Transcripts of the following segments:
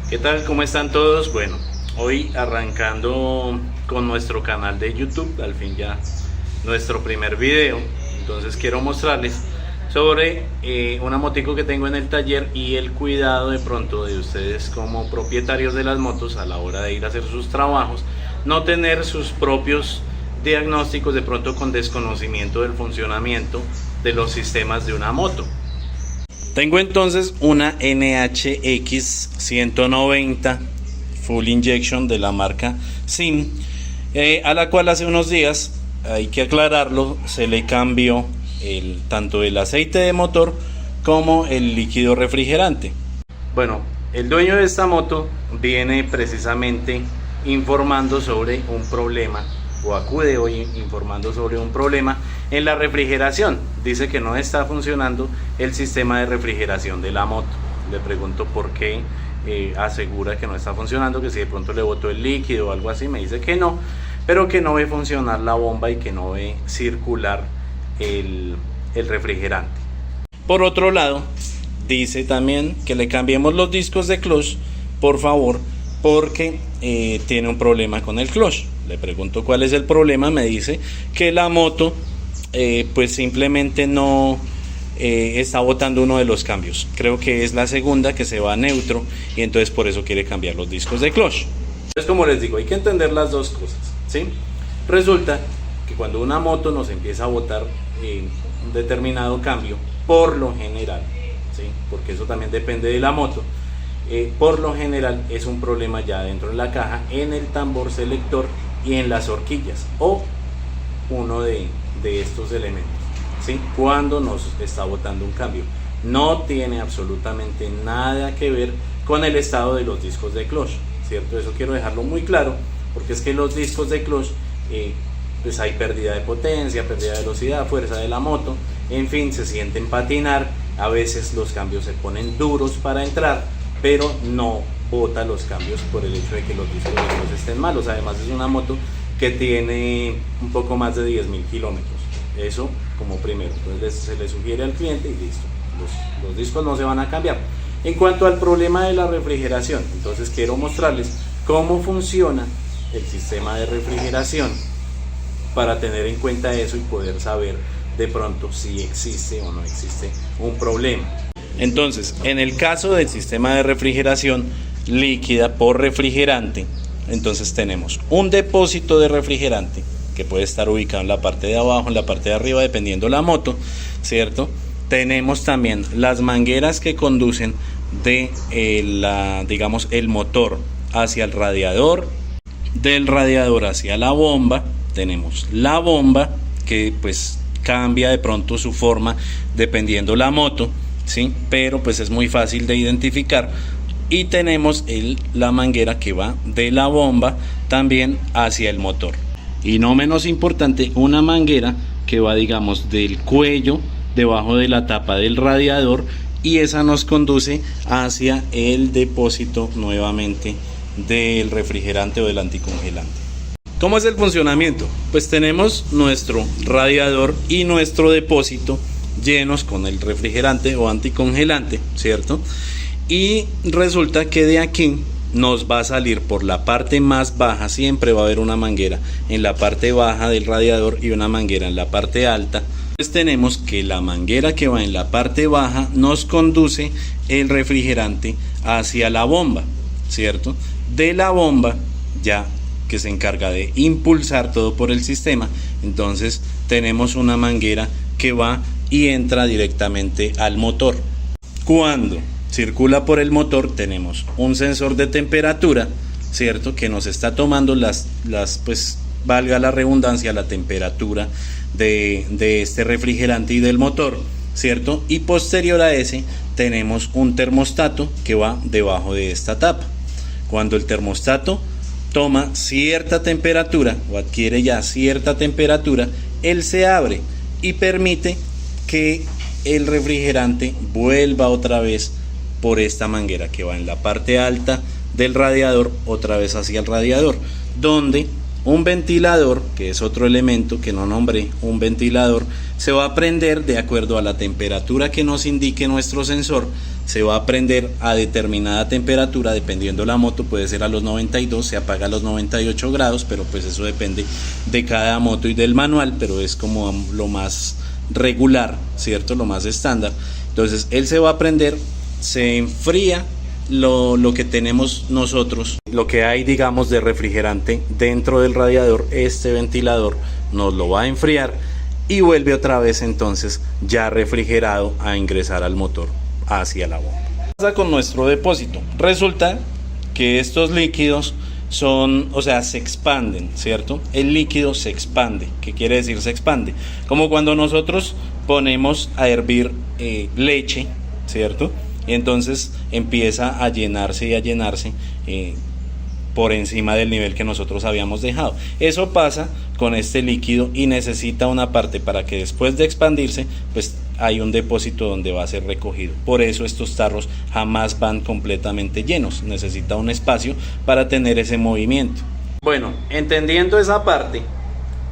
¿Qué tal? ¿Cómo están todos? Bueno, hoy arrancando con nuestro canal de YouTube, al fin ya nuestro primer video. Entonces quiero mostrarles sobre una motico que tengo en el taller y el cuidado de pronto de ustedes como propietarios de las motos a la hora de ir a hacer sus trabajos, no tener sus propios diagnósticos de pronto con desconocimiento del funcionamiento de los sistemas de una moto. Tengo entonces una NHX 190 Full Injection de la marca SIM, a la cual hace unos días, hay que aclararlo, se le cambió tanto el aceite de motor como el líquido refrigerante. Bueno, el dueño de esta moto viene precisamente informando sobre un problema, o acude hoy informando sobre un problema en la refrigeración. Dice que no está funcionando el sistema de refrigeración de la moto. Le pregunto por qué, asegura que no está funcionando, que si de pronto le botó el líquido o algo así. Me dice que no, pero que no ve funcionar la bomba y que no ve circular el refrigerante. Por otro lado, dice también que le cambiemos los discos de clutch, por favor, porque tiene un problema con el clutch. Le pregunto cuál es el problema. Me dice que la moto pues simplemente no está botando uno de los cambios. Creo que es la segunda, que se va a neutro, y entonces por eso quiere cambiar los discos de clutch. Entonces, como les digo, hay que entender las dos cosas, ¿sí? Resulta que cuando una moto nos empieza a botar un determinado cambio, por lo general, ¿sí? Porque eso también depende de la moto, por lo general es un problema ya dentro de la caja, en el tambor selector y en las horquillas, o uno de estos elementos, ¿sí? Cuando nos está botando un cambio, no tiene absolutamente nada que ver con el estado de los discos de clutch, ¿cierto? Eso quiero dejarlo muy claro, porque es que los discos de clutch, pues hay pérdida de potencia, pérdida de velocidad, fuerza de la moto, en fin, se sienten patinar, a veces los cambios se ponen duros para entrar, pero no bota los cambios por el hecho de que los discos de clutch estén malos. Además es una moto que tiene un poco más de 10.000 kilómetros, eso como primero. Entonces se le sugiere al cliente y listo, los discos no se van a cambiar. En cuanto al problema de la refrigeración, entonces quiero mostrarles cómo funciona el sistema de refrigeración para tener en cuenta eso y poder saber de pronto si existe o no existe un problema. Entonces, en el caso del sistema de refrigeración líquida por refrigerante, entonces tenemos un depósito de refrigerante que puede estar ubicado en la parte de abajo, en la parte de arriba, dependiendo la moto, ¿cierto? Tenemos también las mangueras que conducen de digamos, el motor hacia el radiador, del radiador hacia la bomba. Tenemos la bomba que pues cambia de pronto su forma dependiendo la moto, ¿sí? Pero pues es muy fácil de identificar. Y tenemos la manguera que va de la bomba también hacia el motor. Y no menos importante, una manguera que va, digamos, del cuello debajo de la tapa del radiador, y esa nos conduce hacia el depósito nuevamente del refrigerante o del anticongelante. ¿Cómo es el funcionamiento? Pues tenemos nuestro radiador y nuestro depósito llenos con el refrigerante o anticongelante, ¿cierto? Y resulta que de aquí nos va a salir por la parte más baja, siempre va a haber una manguera en la parte baja del radiador y una manguera en la parte alta. Pues tenemos que la manguera que va en la parte baja nos conduce el refrigerante hacia la bomba, ¿cierto? De la bomba, ya que se encarga de impulsar todo por el sistema, entonces tenemos una manguera que va y entra directamente al motor. Cuando circula por el motor tenemos un sensor de temperatura, ¿cierto? Que nos está tomando pues valga la redundancia, la temperatura de este refrigerante y del motor, ¿cierto? Y posterior a ese tenemos un termostato que va debajo de esta tapa. Cuando el termostato toma cierta temperatura o adquiere ya cierta temperatura, él se abre y permite que el refrigerante vuelva otra vez por esta manguera que va en la parte alta del radiador, otra vez hacia el radiador, donde Un ventilador, que es otro elemento que no nombré, un ventilador se va a prender de acuerdo a la temperatura que nos indique nuestro sensor. Se va a prender a determinada temperatura, dependiendo de la moto, puede ser a los 92, se apaga a los 98 grados, pero pues eso depende de cada moto y del manual, pero es como lo más regular, ¿cierto? Lo más estándar. Entonces él se va a prender, se enfría lo que tenemos nosotros, lo que hay, digamos, de refrigerante dentro del radiador. Este ventilador nos lo va a enfriar y vuelve otra vez entonces ya refrigerado a ingresar al motor hacia la bomba. ¿Qué pasa con nuestro depósito? Resulta que estos líquidos se expanden, ¿cierto? El líquido se expande. ¿Qué quiere decir se expande? Como cuando nosotros ponemos a hervir leche, ¿cierto? Y entonces empieza a llenarse y a llenarse por encima del nivel que nosotros habíamos dejado. Eso pasa con este líquido y necesita una parte para que después de expandirse, pues hay un depósito donde va a ser recogido. Por eso estos tarros jamás van completamente llenos, necesita un espacio para tener ese movimiento. Bueno, entendiendo esa parte,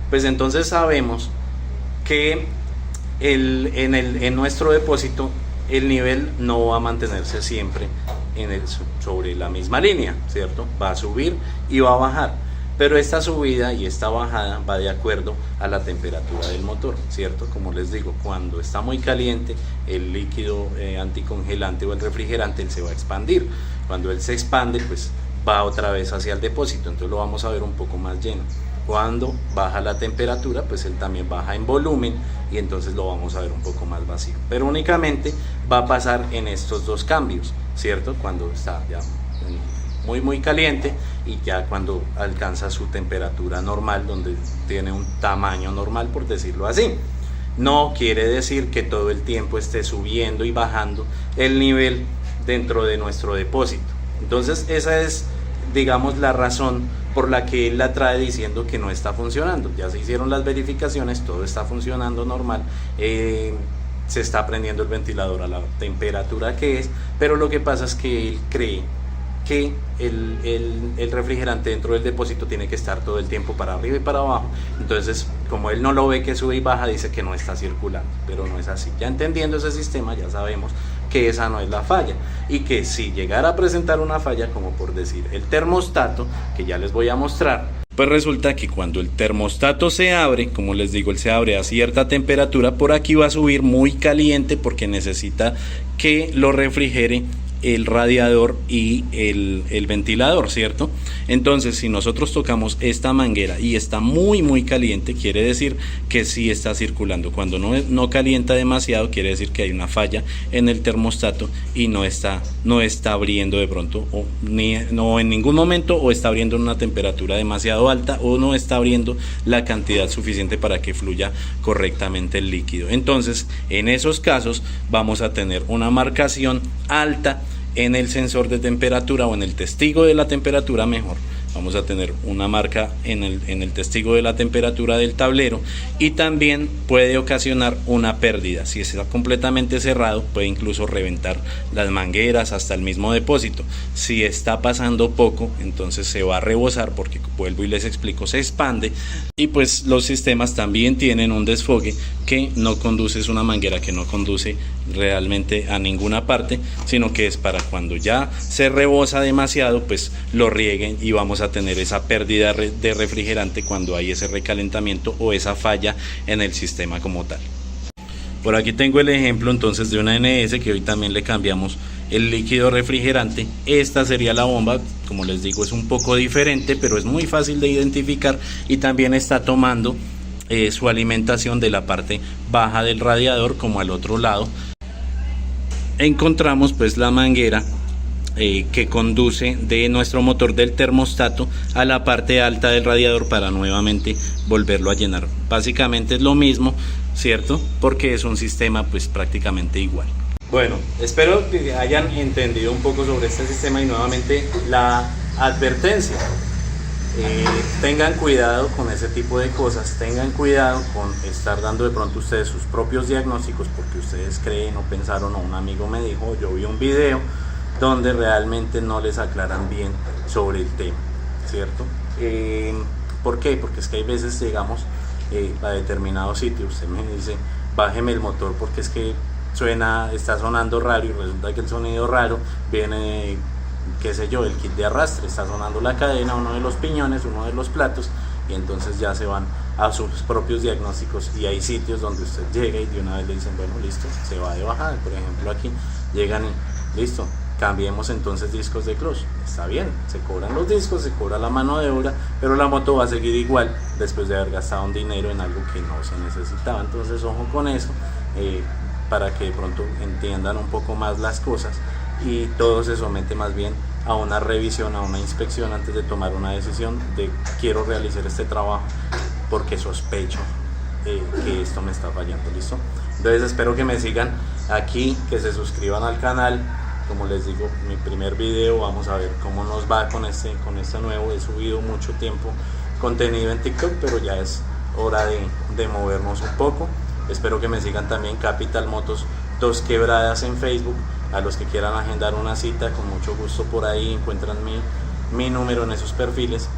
pues entonces sabemos que en nuestro depósito el nivel no va a mantenerse siempre sobre la misma línea, ¿cierto? Va a subir y va a bajar, pero esta subida y esta bajada va de acuerdo a la temperatura del motor, ¿cierto? Como les digo, cuando está muy caliente el líquido anticongelante o el refrigerante, él se va a expandir. Cuando él se expande, pues va otra vez hacia el depósito, entonces lo vamos a ver un poco más lleno. Cuando baja la temperatura, pues él también baja en volumen y entonces lo vamos a ver un poco más vacío. Pero únicamente va a pasar en estos dos cambios, ¿cierto? Cuando está ya muy caliente y ya cuando alcanza su temperatura normal, donde tiene un tamaño normal, por decirlo así. No quiere decir que todo el tiempo esté subiendo y bajando el nivel dentro de nuestro depósito. Entonces esa es, digamos, la razón por la que él la trae diciendo que no está funcionando. Ya se hicieron las verificaciones, todo está funcionando normal, se está prendiendo el ventilador a la temperatura que es, pero lo que pasa es que él cree que el refrigerante dentro del depósito tiene que estar todo el tiempo para arriba y para abajo. Entonces, como él no lo ve que sube y baja, dice que no está circulando, pero no es así. Ya entendiendo ese sistema, ya sabemos que esa no es la falla, y que si llegara a presentar una falla, como por decir el termostato, que ya les voy a mostrar, pues resulta que cuando el termostato se abre, como les digo, él se abre a cierta temperatura, por aquí va a subir muy caliente porque necesita que lo refrigere el radiador y el ventilador, ¿cierto? Entonces, si nosotros tocamos esta manguera y está muy caliente, quiere decir que sí está circulando. Cuando no calienta demasiado, quiere decir que hay una falla en el termostato y no está abriendo de pronto, no en ningún momento, o está abriendo en una temperatura demasiado alta, o no está abriendo la cantidad suficiente para que fluya correctamente el líquido. Entonces, en esos casos vamos a tener una marcación alta en el sensor de temperatura, o en el testigo de la temperatura mejor. Vamos a tener una marca en el testigo de la temperatura del tablero, y también puede ocasionar una pérdida. Si está completamente cerrado, puede incluso reventar las mangueras hasta el mismo depósito. Si está pasando poco, entonces se va a rebosar, porque vuelvo y les explico, se expande, y pues los sistemas también tienen un desfogue que no conduce, es una manguera que no conduce realmente a ninguna parte, sino que es para cuando ya se rebosa demasiado, pues lo rieguen, y vamos a tener esa pérdida de refrigerante cuando hay ese recalentamiento o esa falla en el sistema como tal. Por aquí tengo el ejemplo entonces de una NS que hoy también le cambiamos el líquido refrigerante. Esta sería la bomba, como les digo, es un poco diferente, pero es muy fácil de identificar, y también está tomando su alimentación de la parte baja del radiador. Como al otro lado encontramos pues la manguera que conduce de nuestro motor del termostato a la parte alta del radiador para nuevamente volverlo a llenar. Básicamente es lo mismo, ¿cierto? Porque es un sistema pues prácticamente igual. Bueno, espero que hayan entendido un poco sobre este sistema, y nuevamente la advertencia: tengan cuidado con ese tipo de cosas, tengan cuidado con estar dando de pronto ustedes sus propios diagnósticos porque ustedes creen o pensaron, o un amigo me dijo, yo vi un video, donde realmente no les aclaran bien sobre el tema, ¿cierto? ¿Por qué? Porque es que hay veces llegamos a determinados sitios, usted me dice, bájeme el motor porque es que está sonando raro, y resulta que el sonido raro viene, qué sé yo, el kit de arrastre, está sonando la cadena, uno de los piñones, uno de los platos, y entonces ya se van a sus propios diagnósticos, y hay sitios donde usted llega y de una vez le dicen, bueno, listo, se va de bajada. Por ejemplo, aquí llegan y listo, cambiemos entonces discos de clutch. Está bien, se cobran los discos, se cobra la mano de obra, pero la moto va a seguir igual después de haber gastado un dinero en algo que no se necesitaba. Entonces ojo con eso, para que de pronto entiendan un poco más las cosas, y todo se somete más bien a una revisión, a una inspección antes de tomar una decisión de quiero realizar este trabajo porque sospecho que esto me está fallando. ¿Listo? Entonces espero que me sigan aquí, que se suscriban al canal. Como les digo, mi primer video, vamos a ver cómo nos va con este nuevo. He subido mucho tiempo contenido en TikTok, pero ya es hora de movernos un poco. Espero que me sigan también, Capital Motos Dos Quebradas en Facebook. A los que quieran agendar una cita, con mucho gusto por ahí encuentran mi número en esos perfiles,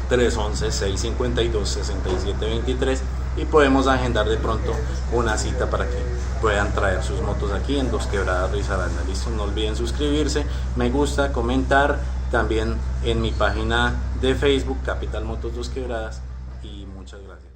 311-652-6723, y podemos agendar de pronto una cita para que puedan traer sus motos aquí en Dos Quebradas, Risaralda. Listo, no olviden suscribirse, me gusta, comentar, también en mi página de Facebook, Capital Motos Dos Quebradas, y muchas gracias.